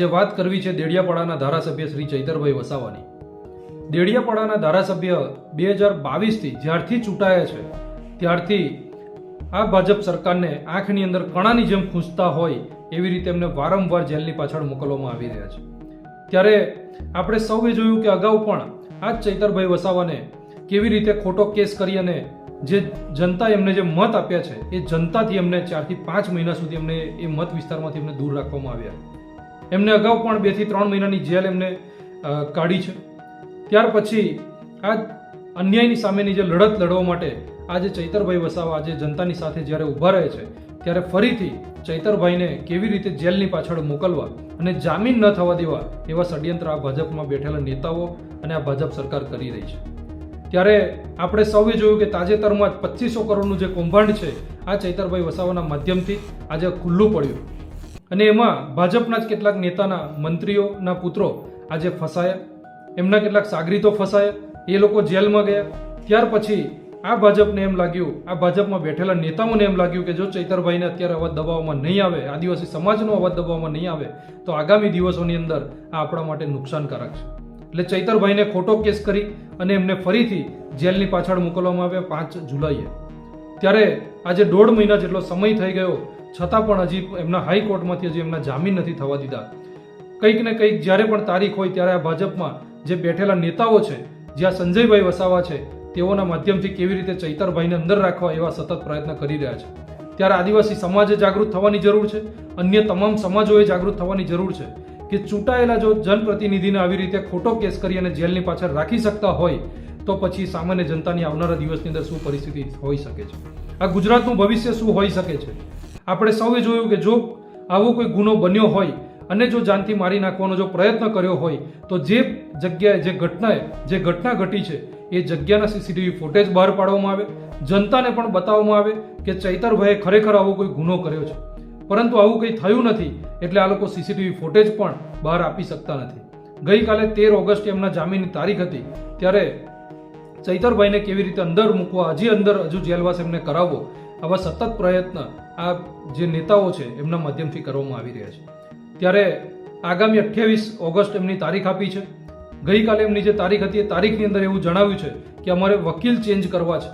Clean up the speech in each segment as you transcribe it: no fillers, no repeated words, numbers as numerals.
જે વાત કરવી છે દેડિયાપાડાના ધારાસભ્ય શ્રી ચૈતરભાઈ વસાવાની. દેડિયાપાડાના ધારાસભ્ય 2022થી જ્યારથી ચૂંટાયા છે ત્યારથી આ ભાજપ સરકારને આંખની અંદર કણાની જેમ ખૂંચતા હોય એવી રીતે એમને વારંવાર જેલની પાછળ મોકલવામાં આવી રહ્યા છે. ત્યારે આપણે સૌએ જોયું કે અગાઉ પણ આ જ ચૈતરભાઈ વસાવાને કેવી રીતે ખોટો કેસ કરી અને જે જનતા એમને જે મત આપ્યા છે એ જનતાથી એમને 4 થી 5 મહિના સુધી એમને એ મત વિસ્તારમાંથી એમને દૂર રાખવામાં આવ્યા. એમને અગાઉ પણ 2 થી 3 મહિનાની જેલ એમને કાઢી છે. ત્યાર પછી આ અન્યાયની સામેની જે લડત લડવા માટે આજે ચૈતરભાઈ વસાવા આજે જનતાની સાથે જ્યારે ઊભા રહે છે ત્યારે ફરીથી ચૈતરભાઈને કેવી રીતે જેલની પાછળ મોકલવા અને જામીન ન થવા દેવા એવા ષડયંત્ર આ ભાજપમાં બેઠેલા નેતાઓ અને આ ભાજપ સરકાર કરી રહી છે. ત્યારે આપણે સૌએ જોયું કે તાજેતરમાં જ 2500 કરોડનું જે કૌભાંડ છે આ ચૈતરભાઈ વસાવાના માધ્યમથી આજે ખુલ્લું પડ્યું અને એમાં ભાજપના જ કેટલાક નેતાના મંત્રીઓના પુત્રો આજે ફસાયા, એમના કેટલાક સાગરીતો ફસાયા, એ લોકો જેલમાં ગયા. ત્યાર પછી આ ભાજપને એમ લાગ્યું, આ ભાજપમાં બેઠેલા નેતાઓને એમ લાગ્યું કે જો ચૈતરભાઈને અત્યારે અવાજ દબાવવામાં નહીં આવે, આદિવાસી સમાજનો અવાજ દબાવવામાં નહીં આવે તો આગામી દિવસોની અંદર આ આપણા માટે નુકસાનકારક છે. એટલે ચૈતરભાઈને ખોટો કેસ કરી અને એમને ફરીથી જેલની પાછળ મોકલવામાં આવ્યા 5 જુલાઈએ. ત્યારે આજે 1.5 મહિના જેટલો સમય થઈ ગયો છતાં પણ હજી એમના હાઈકોર્ટમાંથી હજી એમના જામીન નથી થવા દીધા. કંઈક ને કંઈક જ્યારે પણ તારીખ હોય ત્યારે આ ભાજપમાં જે બેઠેલા નેતાઓ છે, જ્યાં સંજયભાઈ વસાવા છે, તેઓના માધ્યમથી કેવી રીતે ચૈતરભાઈને અંદર રાખવા એવા સતત પ્રયત્ન કરી રહ્યા છે. ત્યારે આદિવાસી સમાજે જાગૃત થવાની જરૂર છે, અન્ય તમામ સમાજોએ જાગૃત થવાની જરૂર છે કે ચૂંટાયેલા જો જનપ્રતિનિધિને આવી રીતે ખોટો કેસ કરી અને જેલની પાછળ રાખી શકતા હોય તો પછી સામાન્ય જનતાની આવનારા દિવસની અંદર શું પરિસ્થિતિ હોઈ શકે છે, આ ગુજરાતનું ભવિષ્ય શું હોઈ શકે છે. આપણે સૌએ જોયું કે જો આવો કોઈ ગુનો બન્યો હોય અને જો જાનથી મારી નાખવાનો જો પ્રયત્ન કર્યો હોય તો જે જગ્યાએ જે ઘટના ઘટી છે એ જગ્યાના સીસીટીવી ફૂટેજ બહાર પાડવામાં આવે, જનતાને પણ બતાવવામાં આવે કે ચૈતરભાઈએ ખરેખર આવો કોઈ ગુનો કર્યો છે. પરંતુ આવું કંઈ થયું નથી એટલે આ લોકો સીસીટીવી ફૂટેજ પણ બહાર આપી શકતા નથી. ગઈકાલે 13 ઓગસ્ટે એમના જામીનની તારીખ હતી ત્યારે ચૈતરભાઈને કેવી રીતે અંદર મૂકવા, હજુ જેલવાસ એમને કરાવવો, આવા સતત પ્રયત્ન આ જે નેતાઓ છે એમના માધ્યમથી કરવામાં આવી રહ્યા છે. ત્યારે આગામી 28 ઓગસ્ટ એમની તારીખ આપી છે. ગઈકાલે એમની જે તારીખ હતી એ તારીખની અંદર એવું જણાવ્યું છે કે અમારે વકીલ ચેન્જ કરવા છે.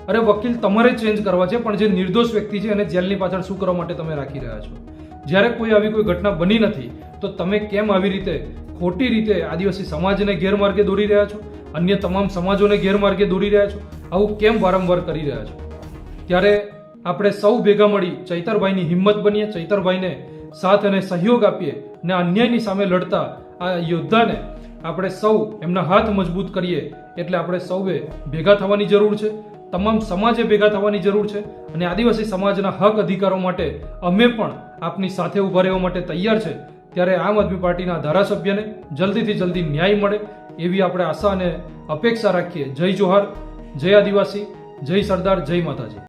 અરે વકીલ તમારે ચેન્જ કરવા છે, પણ જે નિર્દોષ વ્યક્તિ છે એને જેલની પાછળ શું કરવા માટે તમે રાખી રહ્યા છો? જ્યારે કોઈ આવી કોઈ ઘટના બની નથી તો તમે કેમ આવી રીતે ખોટી રીતે આદિવાસી સમાજને ગેરમાર્ગે દોરી રહ્યા છો, અન્ય તમામ સમાજોને ગેરમાર્ગે દોરી રહ્યા છો? આવું કેમ વારંવાર કરી રહ્યા છો? ત્યારે આપણે સૌ ભેગા મળી ચૈતરભાઈની હિંમત બનીએ, ચૈતરભાઈને સાથ અને સહયોગ આપીએ અને અન્યાયની સામે લડતા આ યોદ્ધાને આપણે સૌ એમના હાથ મજબૂત કરીએ. એટલે આપણે સૌએ ભેગા થવાની જરૂર છે, તમામ સમાજે ભેગા થવાની જરૂર છે અને આદિવાસી સમાજના હક અધિકારો માટે અમે પણ આપની સાથે ઊભા રહેવા માટે તૈયાર છે. ત્યારે આમ આદમી પાર્ટીના ધારાસભ્યને જલ્દીથી જલ્દી ન્યાય મળે એવી આપણે આશા અને અપેક્ષા રાખીએ. જય જોહાર, જય આદિવાસી, જય સરદાર, જય માતાજી.